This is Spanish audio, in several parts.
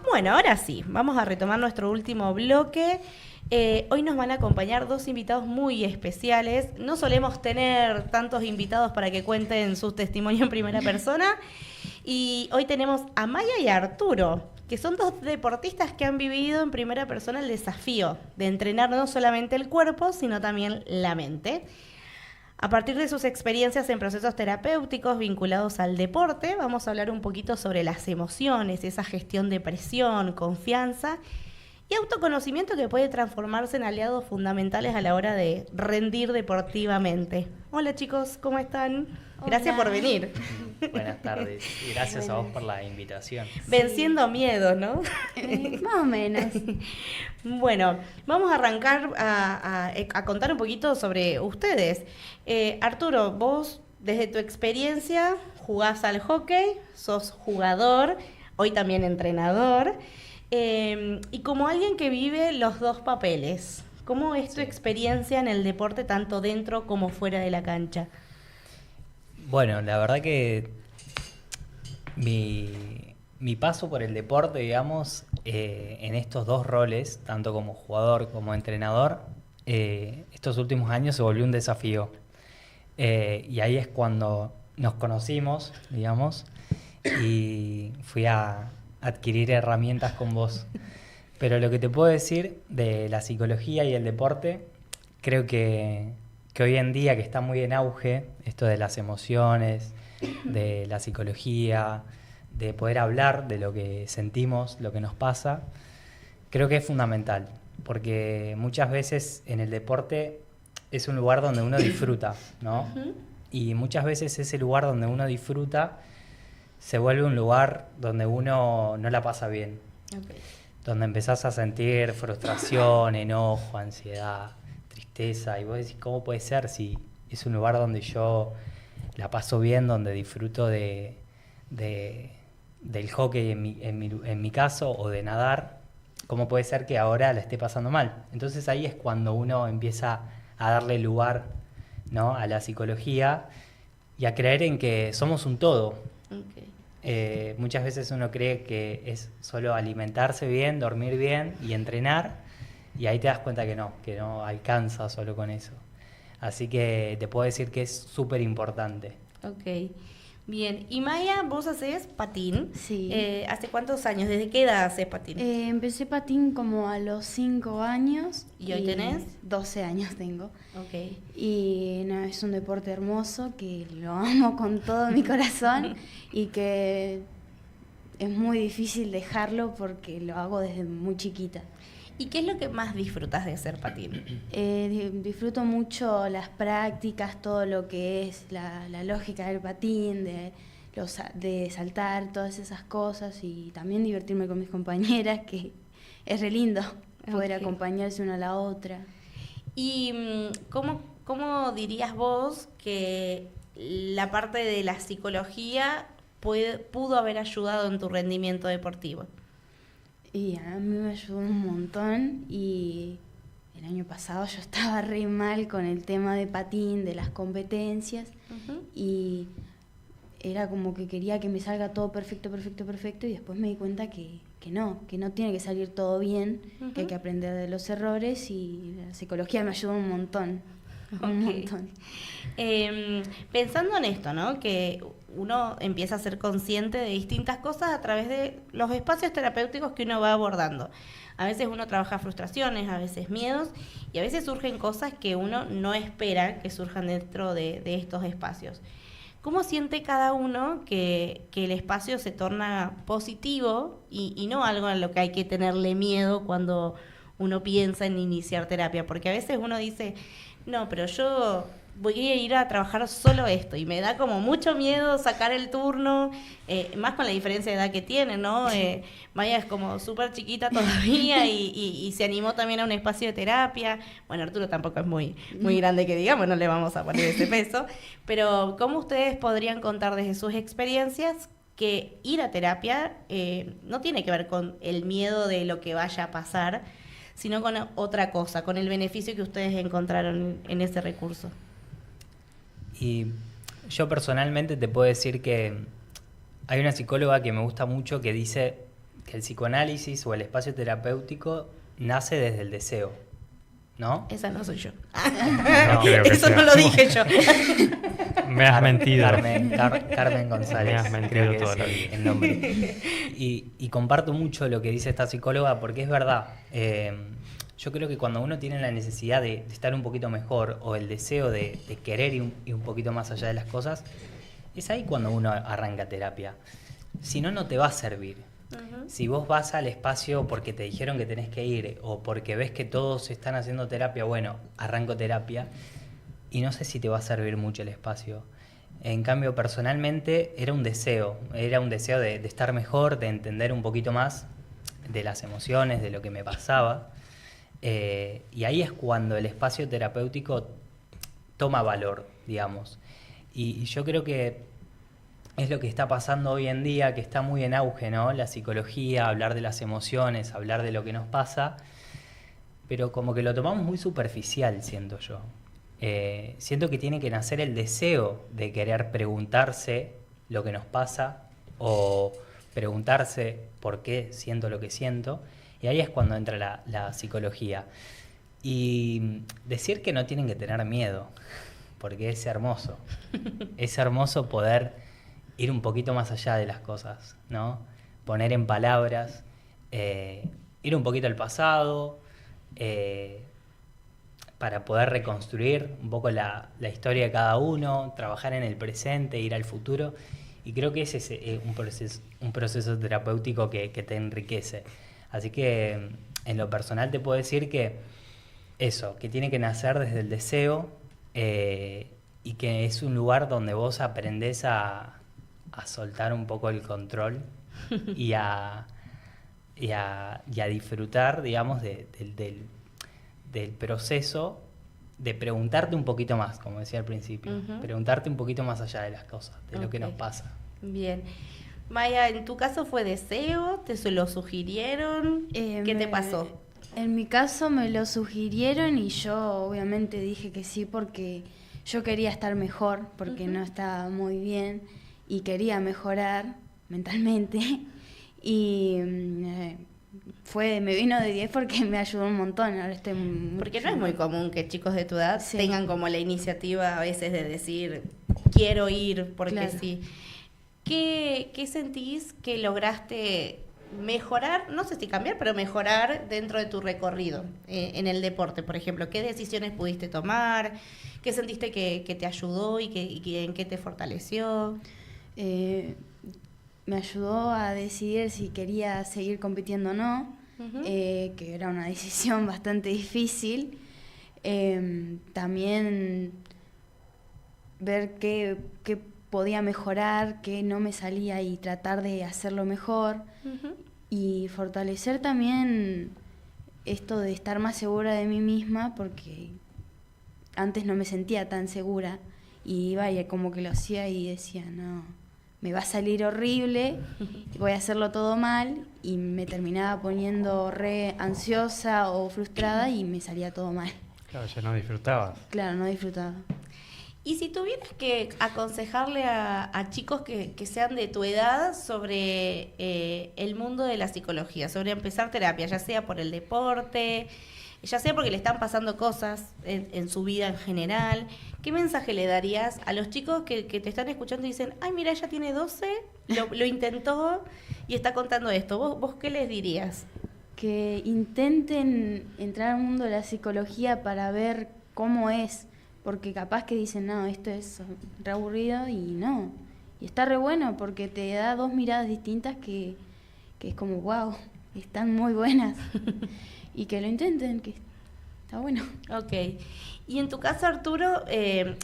Bueno, ahora sí, vamos a retomar nuestro último bloque. Hoy nos van a acompañar dos invitados muy especiales. No solemos tener tantos invitados para que cuenten sus testimonios en primera persona. Y hoy tenemos a Maya y a Arturo, que son dos deportistas que han vivido en primera persona el desafío de entrenar no solamente el cuerpo, sino también la mente. A partir de sus experiencias en procesos terapéuticos vinculados al deporte, vamos a hablar un poquito sobre las emociones, esa gestión de presión, confianza y autoconocimiento que puede transformarse en aliados fundamentales a la hora de rendir deportivamente. Hola chicos, ¿cómo están? Gracias por venir. Buenas tardes y gracias a vos por la invitación. Venciendo miedo, ¿no? Más o menos. Bueno, vamos a arrancar a contar un poquito sobre ustedes. Arturo, vos desde tu experiencia jugás al hockey, sos jugador, hoy también entrenador, y como alguien que vive los dos papeles, ¿cómo es tu experiencia en el deporte tanto dentro como fuera de la cancha? Bueno, la verdad que mi paso por el deporte, digamos, en estos dos roles, tanto como jugador como entrenador, estos últimos años se volvió un desafío. Y ahí es cuando nos conocimos, digamos, y fui a adquirir herramientas con vos. Pero lo que te puedo decir de la psicología y el deporte, creo que hoy en día, que está muy en auge, esto de las emociones, de la psicología, de poder hablar de lo que sentimos, lo que nos pasa, creo que es fundamental, porque muchas veces en el deporte es un lugar donde uno disfruta, ¿no? Y muchas veces ese lugar donde uno disfruta se vuelve un lugar donde uno no la pasa bien, donde empezás a sentir frustración, enojo, ansiedad, tristeza, y vos decís, ¿cómo puede ser si es un lugar donde yo la paso bien, donde disfruto del hockey en mi caso, o de nadar? ¿Cómo puede ser que ahora la esté pasando mal? Entonces ahí es cuando uno empieza a darle lugar, ¿no?, a la psicología y a creer en que somos un todo. Muchas veces uno cree que es solo alimentarse bien, dormir bien y entrenar, y ahí te das cuenta que no alcanza solo con eso. Así que te puedo decir que es súper importante. Ok, bien. Y Maya, vos hacés patín. Sí. ¿Hace cuántos años? ¿Desde qué edad haces patín? Empecé patín como a los 5 años. ¿Y hoy tenés? 12 años tengo. Ok. Y no, es un deporte hermoso que lo amo con todo mi corazón y que es muy difícil dejarlo porque lo hago desde muy chiquita. ¿Y qué es lo que más disfrutas de hacer patín? Disfruto mucho las prácticas, todo lo que es la lógica del patín, de saltar, todas esas cosas, y también divertirme con mis compañeras, que es re lindo poder acompañarse una a la otra. ¿Y cómo dirías vos que la parte de la psicología pudo haber ayudado en tu rendimiento deportivo? Y a mí me ayudó un montón, y el año pasado yo estaba re mal con el tema de patín, de las competencias, y era como que quería que me salga todo perfecto, y después me di cuenta que no tiene que salir todo bien, que hay que aprender de los errores, y la psicología me ayudó un montón. Un montón. Pensando en esto, ¿no?, que uno empieza a ser consciente de distintas cosas a través de los espacios terapéuticos que uno va abordando. A veces uno trabaja frustraciones, a veces miedos, y a veces surgen cosas que uno no espera que surjan dentro de estos espacios. ¿Cómo siente cada uno que el espacio se torna positivo y no algo a lo que hay que tenerle miedo cuando uno piensa en iniciar terapia? Porque a veces uno dice, no, pero yo voy a ir a trabajar solo esto, y me da como mucho miedo sacar el turno, más con la diferencia de edad que tiene, ¿no? Maya es como súper chiquita todavía y se animó también a un espacio de terapia. Bueno, Arturo tampoco es muy grande que digamos, no le vamos a poner ese peso, pero ¿cómo ustedes podrían contar desde sus experiencias que ir a terapia no tiene que ver con el miedo de lo que vaya a pasar, sino con otra cosa, con el beneficio que ustedes encontraron en ese recurso? Y yo personalmente te puedo decir que hay una psicóloga que me gusta mucho que dice el psicoanálisis o el espacio terapéutico nace desde el deseo, ¿no? Esa no soy yo. No creo que Eso sea. no lo dije yo. Me has mentido. Carmen González, Me has mentido creo que toda es la vida. el nombre. Y comparto mucho lo que dice esta psicóloga porque es verdad. Yo creo que cuando uno tiene la necesidad de estar un poquito mejor o el deseo de querer ir un poquito más allá de las cosas, es ahí cuando uno arranca terapia. Si no, no te va a servir. Si vos vas al espacio porque te dijeron que tenés que ir o porque ves que todos están haciendo terapia, bueno, arranco terapia y no sé si te va a servir mucho el espacio. En cambio, personalmente era un deseo de estar mejor, de entender un poquito más de las emociones, de lo que me pasaba. Y ahí es cuando el espacio terapéutico toma valor, digamos. Y yo creo que es lo que está pasando hoy en día, que está muy en auge, ¿no? La psicología, hablar de las emociones, hablar de lo que nos pasa, pero como que lo tomamos muy superficial, siento yo. Siento que tiene que nacer el deseo de querer preguntarse lo que nos pasa o preguntarse por qué siento lo que siento, y ahí es cuando entra la psicología. Y decir que no tienen que tener miedo, porque es hermoso. Es hermoso poder ir un poquito más allá de las cosas, ¿no? Poner en palabras, ir un poquito al pasado, para poder reconstruir un poco la historia de cada uno, trabajar en el presente, ir al futuro. Y creo que ese es un proceso terapéutico que te enriquece. Así que en lo personal te puedo decir que eso, que tiene que nacer desde el deseo, y que es un lugar donde vos aprendés a soltar un poco el control y a disfrutar, digamos, del proceso de preguntarte un poquito más, como decía al principio, preguntarte un poquito más allá de las cosas, de lo que nos pasa. Bien. Maya, ¿en tu caso fue deseo? ¿Te se lo sugirieron? ¿Qué te pasó? En mi caso me lo sugirieron y yo obviamente dije que sí porque yo quería estar mejor, porque no estaba muy bien y quería mejorar mentalmente. Y me vino de 10 porque me ayudó un montón. Ahora estoy Porque no es muy común que chicos de tu edad Sí. tengan como la iniciativa a veces de decir, quiero ir porque Claro. sí. ¿Qué sentís que lograste mejorar, no sé si cambiar, pero mejorar dentro de tu recorrido en el deporte, por ejemplo? ¿Qué decisiones pudiste tomar? ¿Qué sentiste que te ayudó y en qué te fortaleció? Me ayudó a decidir si quería seguir compitiendo o no, que era una decisión bastante difícil. También ver qué podía mejorar, qué no me salía y tratar de hacerlo mejor. Y fortalecer también esto de estar más segura de mí misma, porque antes no me sentía tan segura y iba y como que lo hacía y decía, no, me va a salir horrible, voy a hacerlo todo mal, y me terminaba poniendo re ansiosa o frustrada y me salía todo mal. Claro, ya no disfrutabas. Claro, no disfrutaba. Y si tuvieras que aconsejarle a chicos que sean de tu edad sobre el mundo de la psicología, sobre empezar terapia, ya sea por el deporte, ya sea porque le están pasando cosas en su vida en general, ¿qué mensaje le darías a los chicos que te están escuchando y dicen, ay, mira, ella tiene 12, lo intentó y está contando esto? ¿Vos qué les dirías? Que intenten entrar al mundo de la psicología para ver cómo es, porque capaz que dicen, no, esto es re aburrido, y no. Y está re bueno porque te da dos miradas distintas que es como, wow, están muy buenas. Y que lo intenten, que está bueno. Ok. Y en tu caso, Arturo,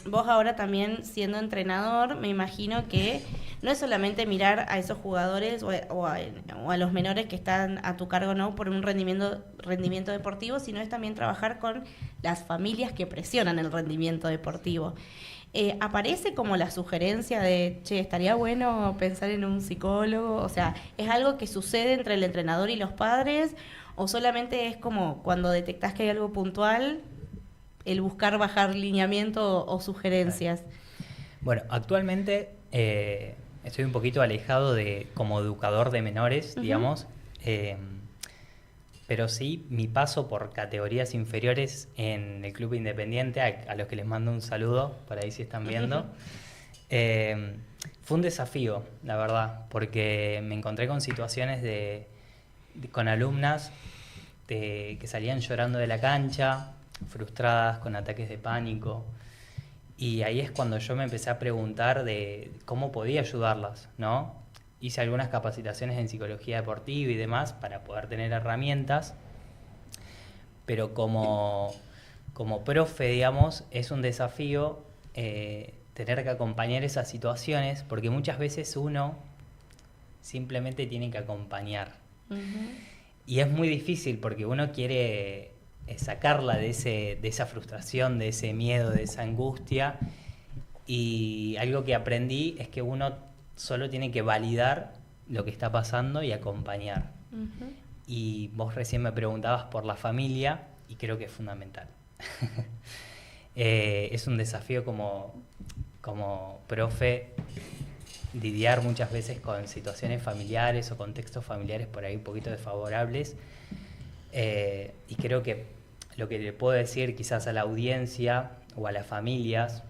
vos ahora también siendo entrenador, me imagino que no es solamente mirar a esos jugadores o a los menores que están a tu cargo, ¿no?, por un rendimiento deportivo, sino es también trabajar con las familias que presionan el rendimiento deportivo. ¿Aparece como la sugerencia de, che, estaría bueno pensar en un psicólogo? O sea, ¿es algo que sucede entre el entrenador y los padres? ¿O solamente es como cuando detectás que hay algo puntual, el buscar bajar lineamiento o sugerencias? Bueno, actualmente estoy un poquito alejado como educador de menores, digamos. Pero sí, mi paso por categorías inferiores en el Club Independiente, a los que les mando un saludo, por ahí si están viendo, fue un desafío, la verdad, porque me encontré con situaciones con alumnas que salían llorando de la cancha, frustradas, con ataques de pánico. Y ahí es cuando yo me empecé a preguntar de cómo podía ayudarlas, ¿no? Hice algunas capacitaciones en psicología deportiva y demás para poder tener herramientas, pero como profe, digamos, es un desafío tener que acompañar esas situaciones, porque muchas veces uno simplemente tiene que acompañar. Y es muy difícil porque uno quiere sacarla de esa frustración, de ese miedo, de esa angustia. Y algo que aprendí es que uno solo tiene que validar lo que está pasando y acompañar. Y vos recién me preguntabas por la familia y creo que es fundamental. Es un desafío como profe lidiar muchas veces con situaciones familiares o contextos familiares por ahí un poquito desfavorables. Y creo que lo que le puedo decir quizás a la audiencia o a las familias,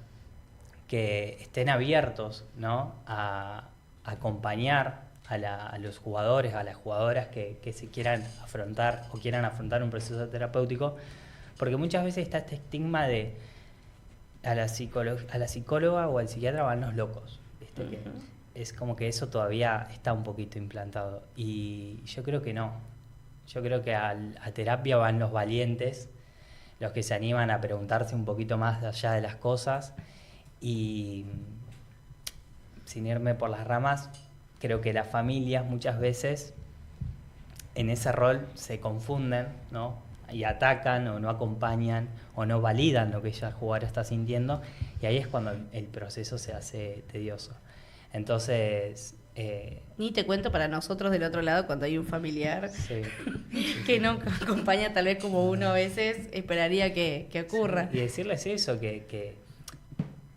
que estén abiertos, ¿no? a acompañar a los jugadores, a las jugadoras que se quieran afrontar o quieran afrontar un proceso terapéutico, porque muchas veces está este estigma de a la psicóloga o al psiquiatra van los locos, ¿viste? Que es como que eso todavía está un poquito implantado, y yo creo que no. Yo creo que a terapia van los valientes, los que se animan a preguntarse un poquito más allá de las cosas. Y sin irme por las ramas, creo que las familias muchas veces en ese rol se confunden, ¿no? Y atacan o no acompañan o no validan lo que ella jugadora está sintiendo, y ahí es cuando el proceso se hace tedioso. Entonces... Ni te cuento para nosotros del otro lado cuando hay un familiar que no acompaña tal vez como uno a veces esperaría que ocurra. Sí, y decirles eso, que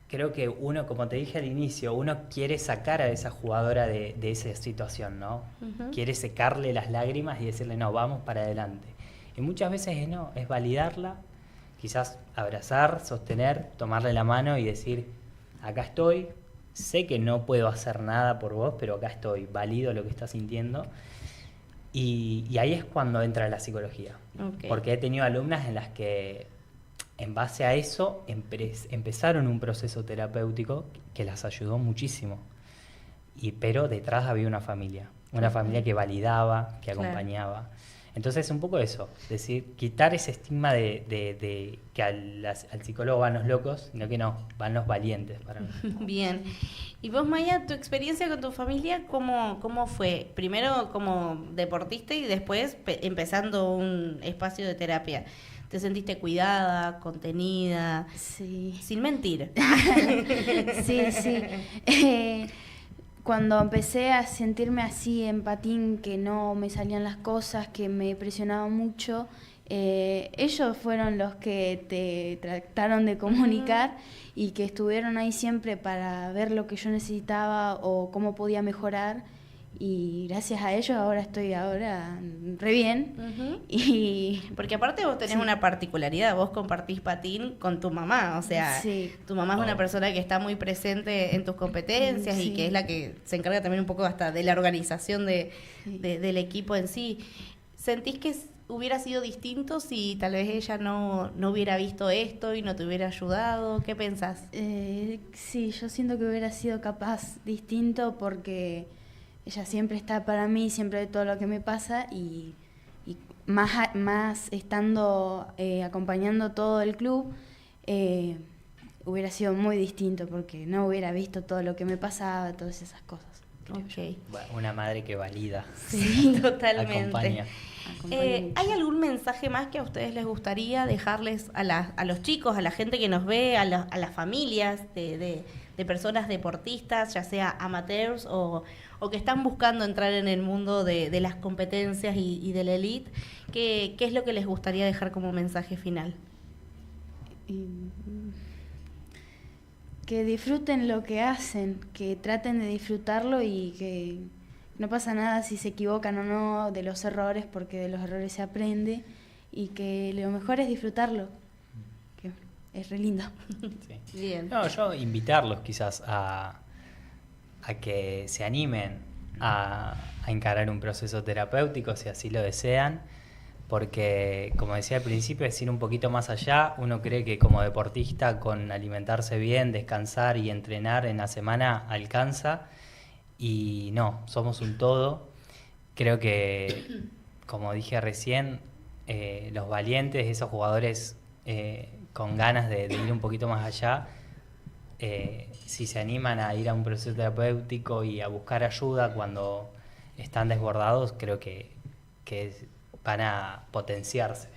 creo que uno, como te dije al inicio, uno quiere sacar a esa jugadora de esa situación, ¿no? Quiere secarle las lágrimas y decirle, no, vamos para adelante. Y muchas veces no, es validarla, quizás abrazar, sostener, tomarle la mano y decir, acá estoy, sé que no puedo hacer nada por vos, pero acá estoy, valido lo que estás sintiendo. Y ahí es cuando entra la psicología. Porque he tenido alumnas en las que, en base a eso, empezaron un proceso terapéutico que las ayudó muchísimo. Pero detrás había una familia que validaba, que acompañaba. Entonces, un poco eso, decir, quitar ese estigma de que al psicólogo van los locos, sino que no, van los valientes para mí. Bien. Y vos, Maya, tu experiencia con tu familia, ¿cómo fue? Primero como deportista y después empezando un espacio de terapia. ¿Te sentiste cuidada, contenida? Sí. Sin mentir. Sí. Cuando empecé a sentirme así en patín, que no me salían las cosas, que me presionaba mucho, ellos fueron los que te trataron de comunicar y que estuvieron ahí siempre para ver lo que yo necesitaba o cómo podía mejorar. Y gracias a ellos ahora estoy re bien. Y porque aparte vos tenés una particularidad, vos compartís patín con tu mamá, o sea, tu mamá es una persona que está muy presente en tus competencias y que es la que se encarga también un poco hasta de la organización del equipo en sí. ¿Sentís que hubiera sido distinto si tal vez ella no hubiera visto esto y no te hubiera ayudado? ¿Qué pensás? Sí, yo siento que hubiera sido capaz distinto porque ella siempre está para mí, siempre de todo lo que me pasa y más estando acompañando todo el club, hubiera sido muy distinto porque no hubiera visto todo lo que me pasaba, todas esas cosas. Okay. Bueno, una madre que valida. Sí, totalmente. Acompaña. ¿Hay algún mensaje más que a ustedes les gustaría dejarles a los chicos, a la gente que nos ve, a las familias de personas deportistas, ya sea amateurs o que están buscando entrar en el mundo de las competencias y de la elite? ¿Qué es lo que les gustaría dejar como mensaje final? Que disfruten lo que hacen, que traten de disfrutarlo y que no pasa nada si se equivocan o no de los errores, porque de los errores se aprende, y que lo mejor es disfrutarlo, que es re lindo. Sí. Bien. No, yo invitarlos quizás a que se animen a encarar un proceso terapéutico si así lo desean, porque como decía al principio, es ir un poquito más allá. Uno cree que como deportista con alimentarse bien, descansar y entrenar en la semana alcanza, y no, somos un todo. Creo que, como dije recién, los valientes, esos jugadores con ganas de ir un poquito más allá, si se animan a ir a un proceso terapéutico y a buscar ayuda cuando están desbordados, creo que van a potenciarse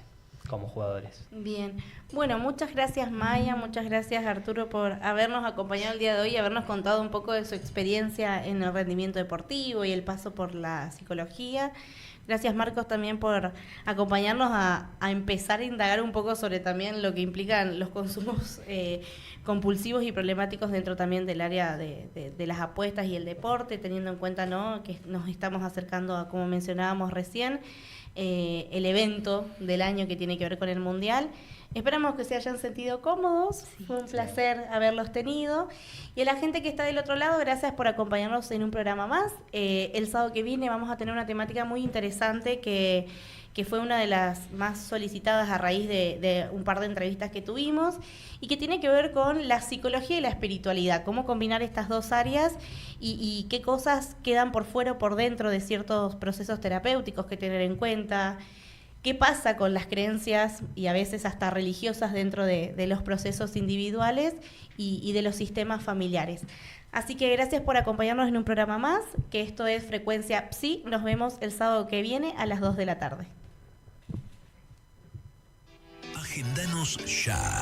como jugadores. Bien. Bueno, muchas gracias Maya, muchas gracias Arturo por habernos acompañado el día de hoy y habernos contado un poco de su experiencia en el rendimiento deportivo y el paso por la psicología. Gracias Marcos también por acompañarnos a empezar a indagar un poco sobre también lo que implican los consumos compulsivos y problemáticos dentro también del área de las apuestas y el deporte, teniendo en cuenta, ¿no?, que nos estamos acercando a, como mencionábamos recién, el evento del año que tiene que ver con el Mundial. Esperamos que se hayan sentido cómodos, fue un placer haberlos tenido. Y a la gente que está del otro lado, gracias por acompañarnos en un programa más. El sábado que viene vamos a tener una temática muy interesante que fue una de las más solicitadas a raíz de un par de entrevistas que tuvimos, y que tiene que ver con la psicología y la espiritualidad, cómo combinar estas dos áreas y qué cosas quedan por fuera o por dentro de ciertos procesos terapéuticos que tener en cuenta. ¿Qué pasa con las creencias y a veces hasta religiosas dentro de los procesos individuales y de los sistemas familiares? Así que gracias por acompañarnos en un programa más, que esto es Frecuencia Psi. Nos vemos el sábado que viene a las 2 de la tarde. Agendanos ya.